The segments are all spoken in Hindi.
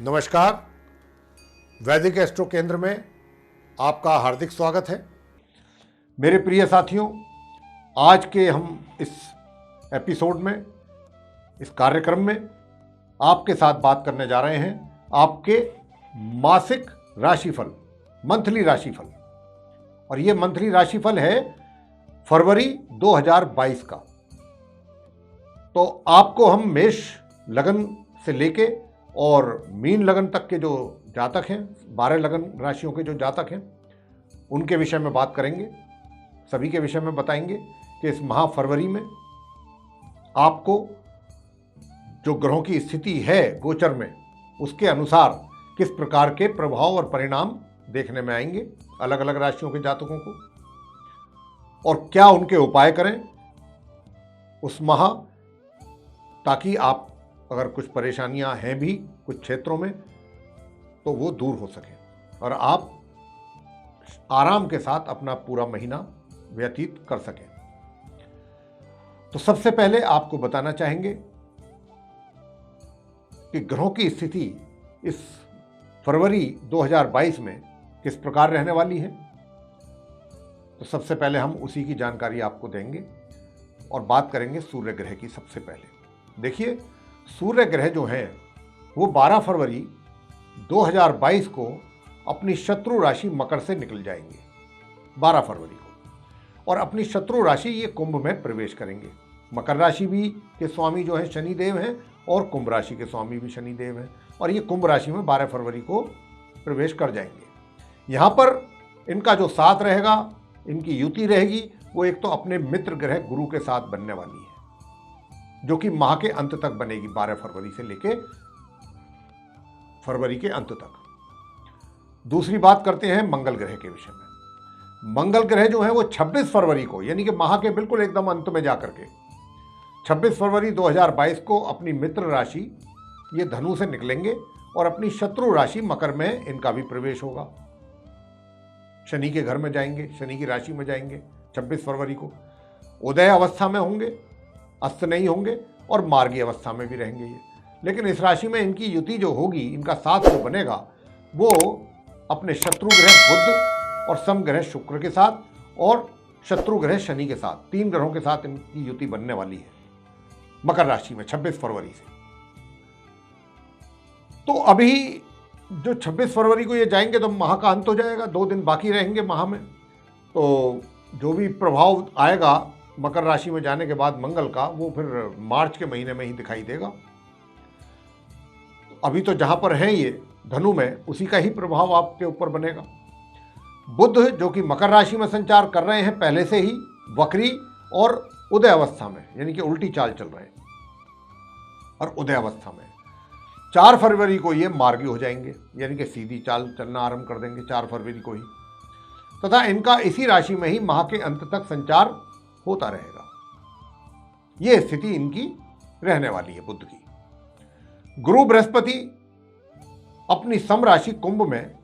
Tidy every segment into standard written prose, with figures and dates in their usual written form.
नमस्कार। वैदिक एस्ट्रो केंद्र में आपका हार्दिक स्वागत है। मेरे प्रिय साथियों, आज के हम इस एपिसोड में, इस कार्यक्रम में आपके साथ बात करने जा रहे हैं आपके मासिक राशिफल, मंथली राशिफल। और ये मंथली राशिफल है फरवरी 2022 का। तो आपको हम मेष लगन से लेके और मीन लगन तक के जो जातक हैं, 12 लगन राशियों के जो जातक हैं, उनके विषय में बात करेंगे। सभी के विषय में बताएंगे कि इस माह फरवरी में आपको जो ग्रहों की स्थिति है गोचर में, उसके अनुसार किस प्रकार के प्रभाव और परिणाम देखने में आएंगे अलग अलग राशियों के जातकों को, और क्या उनके उपाय करें उस माह, ताकि आप अगर कुछ परेशानियां हैं भी कुछ क्षेत्रों में तो वो दूर हो सके और आप आराम के साथ अपना पूरा महीना व्यतीत कर सकें। तो सबसे पहले आपको बताना चाहेंगे कि ग्रहों की स्थिति इस फरवरी 2022 में किस प्रकार रहने वाली है। तो सबसे पहले हम उसी की जानकारी आपको देंगे और बात करेंगे सूर्य ग्रह की। सबसे पहले देखिए, सूर्य ग्रह जो है वो 12 फरवरी 2022 को अपनी शत्रु राशि मकर से निकल जाएंगे 12 फरवरी को, और अपनी शत्रु राशि ये कुंभ में प्रवेश करेंगे। मकर राशि भी के स्वामी जो है शनिदेव हैं और कुंभ राशि के स्वामी भी शनिदेव हैं, और ये कुंभ राशि में 12 फरवरी को प्रवेश कर जाएंगे। यहाँ पर इनका जो साथ रहेगा, इनकी युति रहेगी, वो एक तो अपने मित्र ग्रह गुरु के साथ बनने वाली है, जो कि माह के अंत तक बनेगी, 12 फरवरी से लेके फरवरी के अंत तक। दूसरी बात करते हैं मंगल ग्रह के विषय में। मंगल ग्रह जो है वो 26 फरवरी को, यानी कि माह के बिल्कुल एकदम अंत में जाकर के 26 फरवरी 2022 को अपनी मित्र राशि ये धनु से निकलेंगे और अपनी शत्रु राशि मकर में इनका भी प्रवेश होगा। शनि के घर में जाएंगे, शनि की राशि में जाएंगे 26 फरवरी को। उदय अवस्था में होंगे, अस्त नहीं होंगे, और मार्गी अवस्था में भी रहेंगे ये। लेकिन इस राशि में इनकी युति जो होगी, इनका साथ जो बनेगा, वो अपने शत्रु ग्रह बुध और सम ग्रह शुक्र के साथ और शत्रु ग्रह शनि के साथ, 3 ग्रहों के साथ इनकी युति बनने वाली है मकर राशि में 26 फरवरी से। तो अभी जो 26 फरवरी को ये जाएंगे तो माह का अंत हो जाएगा, 2 दिन बाकी रहेंगे माह में। तो जो भी प्रभाव आएगा मकर राशि में जाने के बाद मंगल का, वो फिर मार्च के महीने में ही दिखाई देगा। अभी तो जहां पर हैं ये धनु में, उसी का ही प्रभाव आपके ऊपर बनेगा। बुध जो कि मकर राशि में संचार कर रहे हैं पहले से ही, वक्री और उदय अवस्था में, यानी कि उल्टी चाल चल रहे हैं, और उदय अवस्था में 4 फरवरी को ये मार्गी हो जाएंगे, यानी कि सीधी चाल चलना आरंभ कर देंगे 4 फरवरी को ही, तथा इनका इसी राशि में ही माह के अंत तक संचार होता रहेगा। यह स्थिति इनकी रहने वाली है बुध की। गुरु बृहस्पति अपनी सम राशि कुंभ में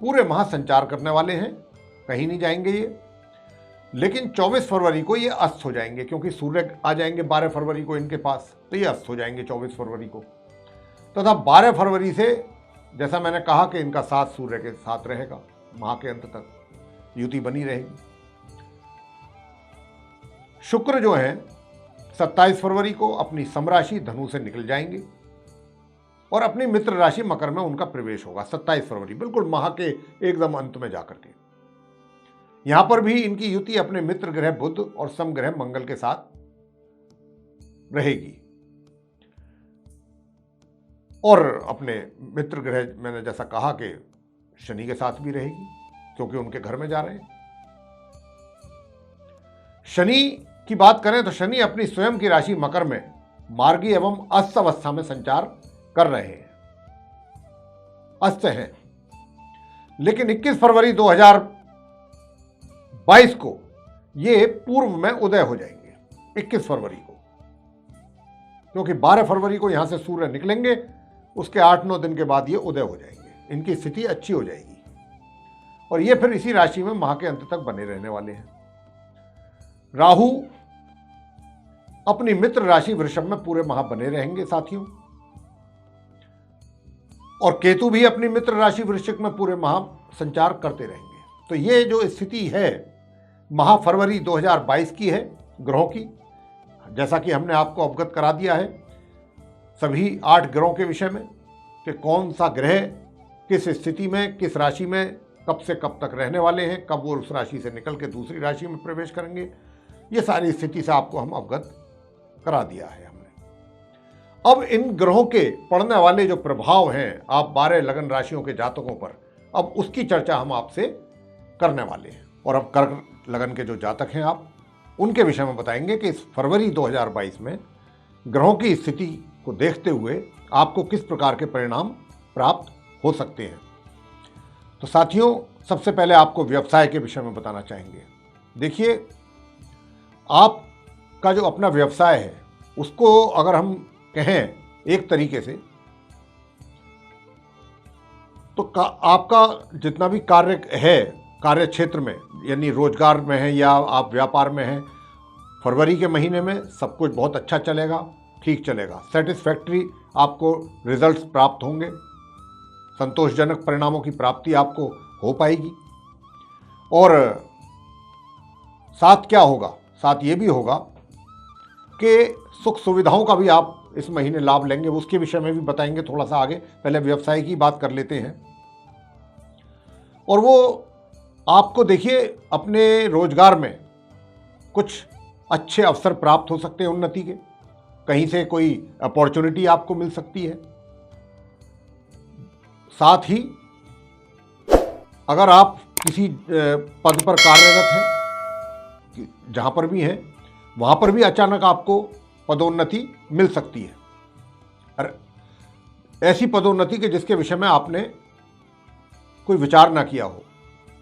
पूरे माह संचार करने वाले हैं, कहीं नहीं जाएंगे ये। लेकिन 24 फरवरी को ये अस्त हो जाएंगे, क्योंकि सूर्य आ जाएंगे 12 फरवरी को इनके पास, तो ये अस्त हो जाएंगे 24 फरवरी को। तथा 12 फरवरी से, जैसा मैंने कहा कि इनका साथ सूर्य के साथ रहेगा, माह के अंत तक युति बनी रहेगी। शुक्र जो है 27 फरवरी को अपनी समराशि धनु से निकल जाएंगे और अपनी मित्र राशि मकर में उनका प्रवेश होगा 27 फरवरी, बिल्कुल माह के एकदम अंत में जाकर के। यहां पर भी इनकी युति अपने मित्र ग्रह बुध और सम ग्रह मंगल के साथ रहेगी, और अपने मित्र ग्रह मैंने जैसा कहा कि शनि के साथ भी रहेगी, क्योंकि उनके घर में जा रहे हैं। शनि की बात करें तो शनि अपनी स्वयं की राशि मकर में मार्गी एवं अस्त अवस्था में संचार कर रहे हैं, अस्त हैं। लेकिन 21 फरवरी 2022 को ये पूर्व में उदय हो जाएंगे, 21 फरवरी को, क्योंकि 12 फरवरी को यहां से सूर्य निकलेंगे, उसके 8-9 दिन के बाद ये उदय हो जाएंगे, इनकी स्थिति अच्छी हो जाएगी, और ये फिर इसी राशि में माह के अंत तक बने रहने वाले हैं। राहु अपनी मित्र राशि वृषभ में पूरे माह बने रहेंगे साथियों, और केतु भी अपनी मित्र राशि वृश्चिक में पूरे माह संचार करते रहेंगे। तो ये जो स्थिति है माह फरवरी 2022 की है ग्रहों की, जैसा कि हमने आपको अवगत करा दिया है सभी 8 ग्रहों के विषय में कि कौन सा ग्रह किस स्थिति में किस राशि में कब से कब तक रहने वाले हैं, कब वो उस राशि से निकल के दूसरी राशि में प्रवेश करेंगे, ये सारी स्थिति से आपको हम अवगत करा दिया है हमने। अब इन ग्रहों के पड़ने वाले जो प्रभाव हैं आप 12 लगन राशियों के जातकों पर, अब उसकी चर्चा हम आपसे करने वाले हैं। और अब कर्क लगन के जो जातक हैं आप उनके विषय में बताएंगे कि इस फरवरी 2022 में ग्रहों की स्थिति को देखते हुए आपको किस प्रकार के परिणाम प्राप्त हो सकते हैं। तो साथियों, सबसे पहले आपको व्यवसाय के विषय में बताना चाहेंगे। देखिए, आपका जो अपना व्यवसाय है उसको अगर हम कहें एक तरीके से तो आपका जितना भी कार्य है कार्य क्षेत्र में, यानी रोजगार में है या आप व्यापार में हैं, फरवरी के महीने में सब कुछ बहुत अच्छा चलेगा, ठीक चलेगा, सेटिस्फैक्ट्री आपको रिजल्ट्स प्राप्त होंगे, संतोषजनक परिणामों की प्राप्ति आपको हो पाएगी। और साथ क्या होगा, साथ ये भी होगा कि सुख सुविधाओं का भी आप इस महीने लाभ लेंगे, उसके विषय में भी बताएंगे थोड़ा सा आगे। पहले व्यवसाय की बात कर लेते हैं। और वो आपको देखिए अपने रोजगार में कुछ अच्छे अवसर प्राप्त हो सकते हैं उन्नति के, कहीं से कोई अपॉर्चुनिटी आपको मिल सकती है। साथ ही अगर आप किसी पद पर कार्यरत हैं, जहां पर भी हैं, वहां पर भी अचानक आपको पदोन्नति मिल सकती है। और ऐसी पदोन्नति के जिसके विषय में आपने कोई विचार ना किया हो,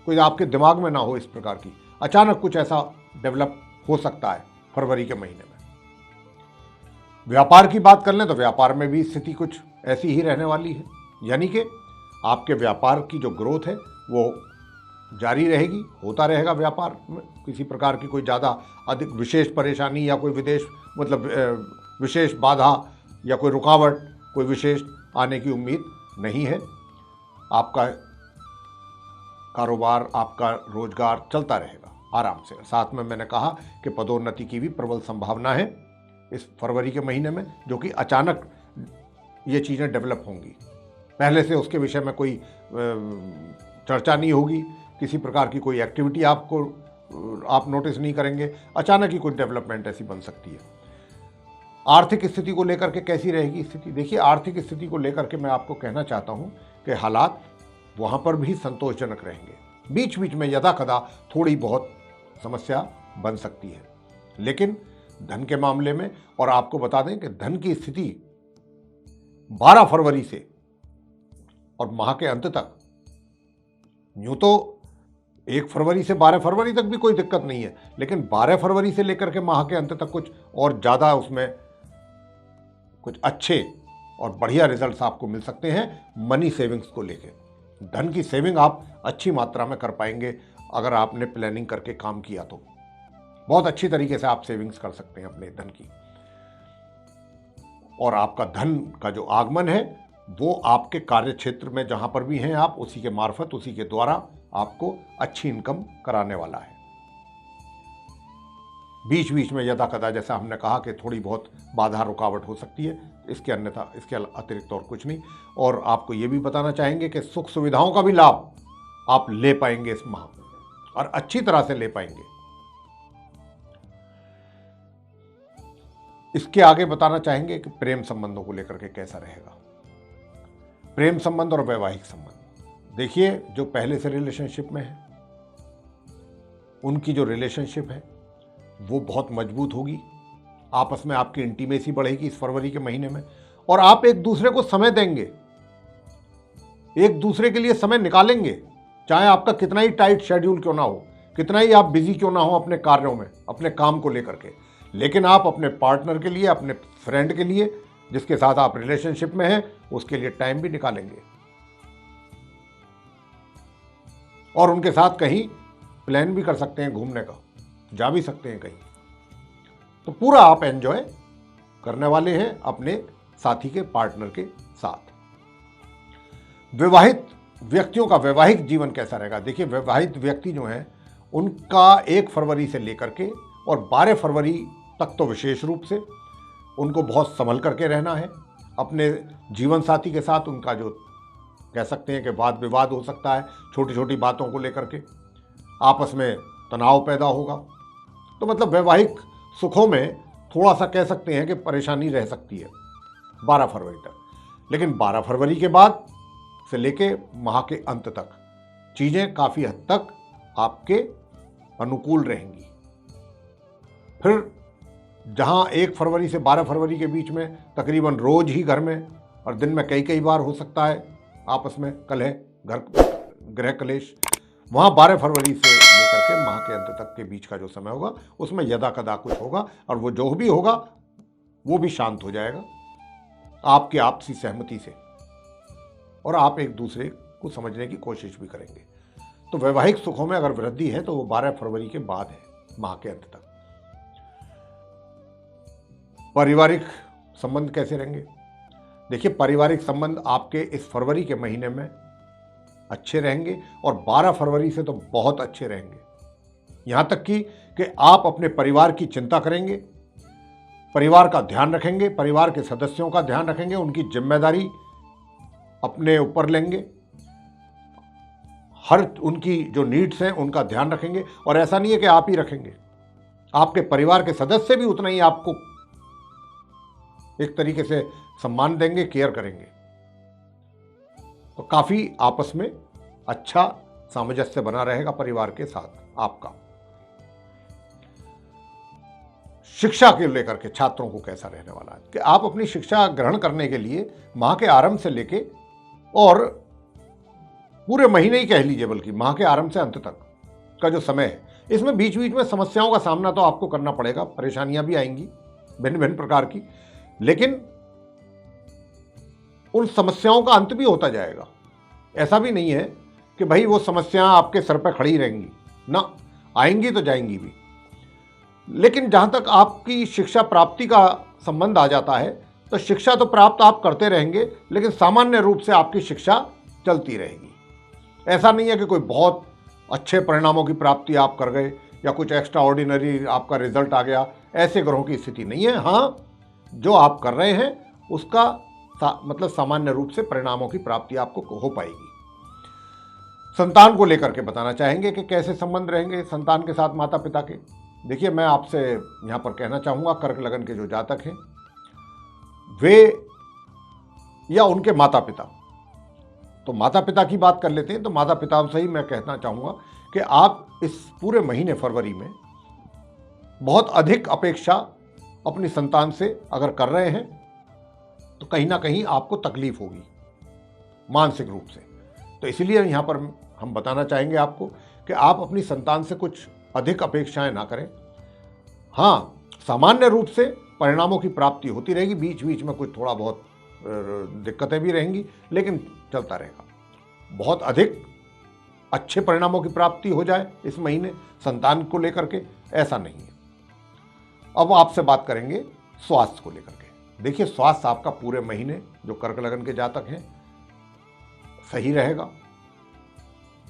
कोई आपके दिमाग में ना हो, इस प्रकार की अचानक कुछ ऐसा डेवलप हो सकता है फरवरी के महीने में। व्यापार की बात कर लें तो व्यापार में भी स्थिति कुछ ऐसी ही रहने वाली है, यानी कि आपके व्यापार की जो ग्रोथ है वो जारी रहेगी, होता रहेगा। व्यापार में किसी प्रकार की कोई ज़्यादा अधिक विशेष परेशानी या कोई विशेष बाधा या कोई रुकावट, कोई विशेष आने की उम्मीद नहीं है। आपका कारोबार, आपका रोजगार चलता रहेगा आराम से। साथ में मैंने कहा कि पदोन्नति की भी प्रबल संभावना है इस फरवरी के महीने में, जो कि अचानक ये चीज़ें डेवलप होंगी। पहले से उसके विषय में कोई चर्चा नहीं होगी, किसी प्रकार की कोई एक्टिविटी आप नोटिस नहीं करेंगे, अचानक ही कुछ डेवलपमेंट ऐसी बन सकती है। आर्थिक स्थिति को लेकर के कैसी रहेगी स्थिति? देखिए, आर्थिक स्थिति को लेकर के मैं आपको कहना चाहता हूं कि हालात वहां पर भी संतोषजनक रहेंगे। बीच बीच में यदा कदा थोड़ी बहुत समस्या बन सकती है, लेकिन धन के मामले में, और आपको बता दें कि धन की स्थिति 12 फरवरी से और माह के अंत तक, यूं तो 1 फरवरी से 12 फरवरी तक भी कोई दिक्कत नहीं है, लेकिन 12 फरवरी से लेकर के माह के अंत तक कुछ और ज़्यादा उसमें कुछ अच्छे और बढ़िया रिजल्ट्स आपको मिल सकते हैं मनी सेविंग्स को लेकर। धन की सेविंग आप अच्छी मात्रा में कर पाएंगे अगर आपने प्लानिंग करके काम किया तो। बहुत अच्छी तरीके से आप सेविंग्स कर सकते हैं अपने धन की। और आपका धन का जो आगमन है वो आपके कार्य क्षेत्र में जहां पर भी हैं आप, उसी के मार्फत, उसी के द्वारा आपको अच्छी इनकम कराने वाला है। बीच बीच में यदा कदा, जैसा हमने कहा कि थोड़ी बहुत बाधा रुकावट हो सकती है, इसके अन्यथा इसके अतिरिक्त और कुछ नहीं। और आपको ये भी बताना चाहेंगे कि सुख सुविधाओं का भी लाभ आप ले पाएंगे इस माह, और अच्छी तरह से ले पाएंगे। इसके आगे बताना चाहेंगे कि प्रेम संबंधों को लेकर के कैसा रहेगा। प्रेम संबंध और वैवाहिक संबंध, देखिए जो पहले से रिलेशनशिप में है उनकी जो रिलेशनशिप है वो बहुत मजबूत होगी। आपस में आपकी इंटीमेसी बढ़ेगी इस फरवरी के महीने में, और आप एक दूसरे को समय देंगे, एक दूसरे के लिए समय निकालेंगे। चाहे आपका कितना ही टाइट शेड्यूल क्यों ना हो, कितना ही आप बिजी क्यों ना हो अपने कार्यों में, अपने काम को लेकर के, लेकिन आप अपने पार्टनर के लिए, अपने फ्रेंड के लिए, जिसके साथ आप रिलेशनशिप में हैं, उसके लिए टाइम भी निकालेंगे और उनके साथ कहीं प्लान भी कर सकते हैं, घूमने का जा भी सकते हैं कहीं। तो पूरा आप एंजॉय करने वाले हैं अपने साथी के, पार्टनर के साथ। विवाहित व्यक्तियों का वैवाहिक जीवन कैसा रहेगा? देखिए, विवाहित व्यक्ति जो हैं उनका 1 फरवरी से लेकर के और 12 फरवरी तक तो विशेष रूप से उनको बहुत संभल करके रहना है। अपने जीवन साथी के साथ उनका जो कह सकते हैं कि वाद विवाद हो सकता है, छोटी छोटी बातों को लेकर के आपस में तनाव पैदा होगा। तो मतलब वैवाहिक सुखों में थोड़ा सा कह सकते हैं कि परेशानी रह सकती है 12 फरवरी तक। लेकिन 12 फरवरी के बाद से लेके माह के अंत तक चीज़ें काफ़ी हद तक आपके अनुकूल रहेंगी। फिर जहां 1 फरवरी से 12 फरवरी के बीच में तकरीबन रोज ही घर में और दिन में कई कई बार हो सकता है आपस में कलह, गृह कलेश, वहां 12 फरवरी से लेकर के माह के अंत तक के बीच का जो समय होगा उसमें यदा कदा कुछ होगा और वो जो भी होगा वो भी शांत हो जाएगा आपकी आपसी सहमति से और आप एक दूसरे को समझने की कोशिश भी करेंगे। तो वैवाहिक सुखों में अगर वृद्धि है तो वो 12 फरवरी के बाद है, माह के अंत तक। पारिवारिक संबंध कैसे रहेंगे? देखिए, पारिवारिक संबंध आपके इस फरवरी के महीने में अच्छे रहेंगे और 12 फरवरी से तो बहुत अच्छे रहेंगे। यहां तक कि आप अपने परिवार की चिंता करेंगे, परिवार का ध्यान रखेंगे, परिवार के सदस्यों का ध्यान रखेंगे, उनकी जिम्मेदारी अपने ऊपर लेंगे, हर उनकी जो नीड्स हैं उनका ध्यान रखेंगे। और ऐसा नहीं है कि आप ही रखेंगे, आपके परिवार के सदस्य भी उतना ही आपको एक तरीके से सम्मान देंगे, केयर करेंगे। तो काफी आपस में अच्छा सामंजस्य बना रहेगा परिवार के साथ आपका। शिक्षा के लेकर के छात्रों को कैसा रहने वाला है कि आप अपनी शिक्षा ग्रहण करने के लिए माह के आरंभ से लेके और पूरे महीने ही कह लीजिए, बल्कि माह के आरंभ से अंत तक का जो समय है, इसमें बीच बीच में समस्याओं का सामना तो आपको करना पड़ेगा, परेशानियां भी आएंगी भिन्न भिन्न प्रकार की, लेकिन उन समस्याओं का अंत भी होता जाएगा। ऐसा भी नहीं है कि भाई वो समस्याएं आपके सर पर खड़ी रहेंगी, ना, आएंगी तो जाएंगी भी। लेकिन जहां तक आपकी शिक्षा प्राप्ति का संबंध आ जाता है तो शिक्षा तो प्राप्त आप करते रहेंगे, लेकिन सामान्य रूप से आपकी शिक्षा चलती रहेगी। ऐसा नहीं है कि कोई बहुत अच्छे परिणामों की प्राप्ति आप कर गए या कुछ एक्स्ट्रा ऑर्डिनरी आपका रिजल्ट आ गया, ऐसे ग्रहों की स्थिति नहीं है। हाँ, जो आप कर रहे हैं उसका मतलब सामान्य रूप से परिणामों की प्राप्ति आपको हो पाएगी। संतान को लेकर के बताना चाहेंगे कि कैसे संबंध रहेंगे संतान के साथ माता पिता के। देखिए, मैं आपसे यहाँ पर कहना चाहूँगा, कर्क लगन के जो जातक हैं वे या उनके माता पिता, तो माता पिता की बात कर लेते हैं। तो माता पिता से ही मैं कहना चाहूँगा कि आप इस पूरे महीने फरवरी में बहुत अधिक अपेक्षा अपनी संतान से अगर कर रहे हैं तो कहीं ना कहीं आपको तकलीफ होगी मानसिक रूप से। तो इसलिए यहाँ पर हम बताना चाहेंगे आपको कि आप अपनी संतान से कुछ अधिक अपेक्षाएं ना करें। हाँ, सामान्य रूप से परिणामों की प्राप्ति होती रहेगी, बीच बीच में कुछ थोड़ा बहुत दिक्कतें भी रहेंगी, लेकिन चलता रहेगा। बहुत अधिक अच्छे परिणामों की प्राप्ति हो जाए इस महीने संतान को लेकर के, ऐसा नहीं है। अब आपसे बात करेंगे स्वास्थ्य को लेकर के। देखिए, स्वास्थ्य आपका पूरे महीने जो कर्क लगन के जातक हैं सही रहेगा,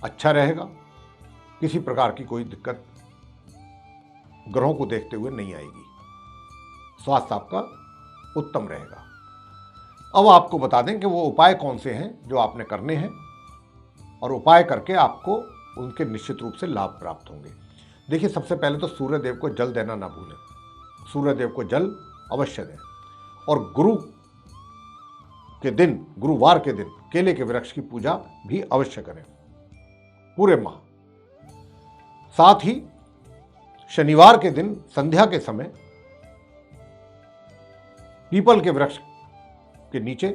अच्छा रहेगा, किसी प्रकार की कोई दिक्कत ग्रहों को देखते हुए नहीं आएगी, स्वास्थ्य आपका उत्तम रहेगा। अब आपको बता दें कि वो उपाय कौन से हैं जो आपने करने हैं और उपाय करके आपको उनके निश्चित रूप से लाभ प्राप्त होंगे। देखिए, सबसे पहले तो सूर्य देव को जल देना ना भूलें, सूर्य देव को जल अवश्य दें और गुरु के दिन, गुरुवार के दिन केले के वृक्ष की पूजा भी अवश्य करें पूरे माह। साथ ही शनिवार के दिन संध्या के समय पीपल के वृक्ष के नीचे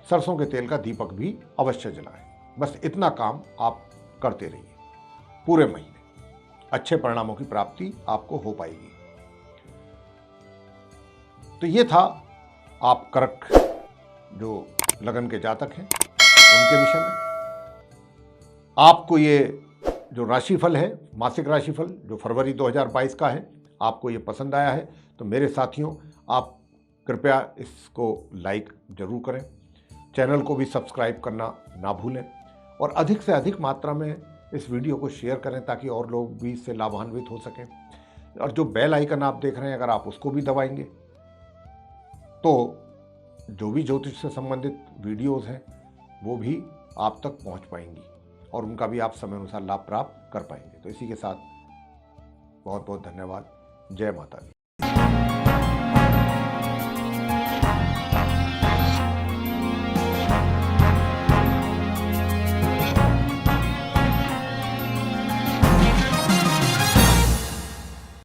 सरसों के तेल का दीपक भी अवश्य जलाएं। बस इतना काम आप करते रहिए, पूरे महीने अच्छे परिणामों की प्राप्ति आपको हो पाएगी। तो ये था आप कर्क जो लगन के जातक हैं उनके विषय में। आपको ये जो राशिफल है, मासिक राशिफल जो फरवरी 2022 का है, आपको ये पसंद आया है तो मेरे साथियों, आप कृपया इसको लाइक जरूर करें, चैनल को भी सब्सक्राइब करना ना भूलें और अधिक से अधिक मात्रा में इस वीडियो को शेयर करें ताकि और लोग भी इससे लाभान्वित हो सकें। और जो बेल आइकन आप देख रहे हैं, अगर आप उसको भी दबाएंगे तो जो भी ज्योतिष से संबंधित वीडियोस हैं वो भी आप तक पहुंच पाएंगी और उनका भी आप समय अनुसार लाभ प्राप्त कर पाएंगे। तो इसी के साथ बहुत बहुत धन्यवाद। जय माता दी।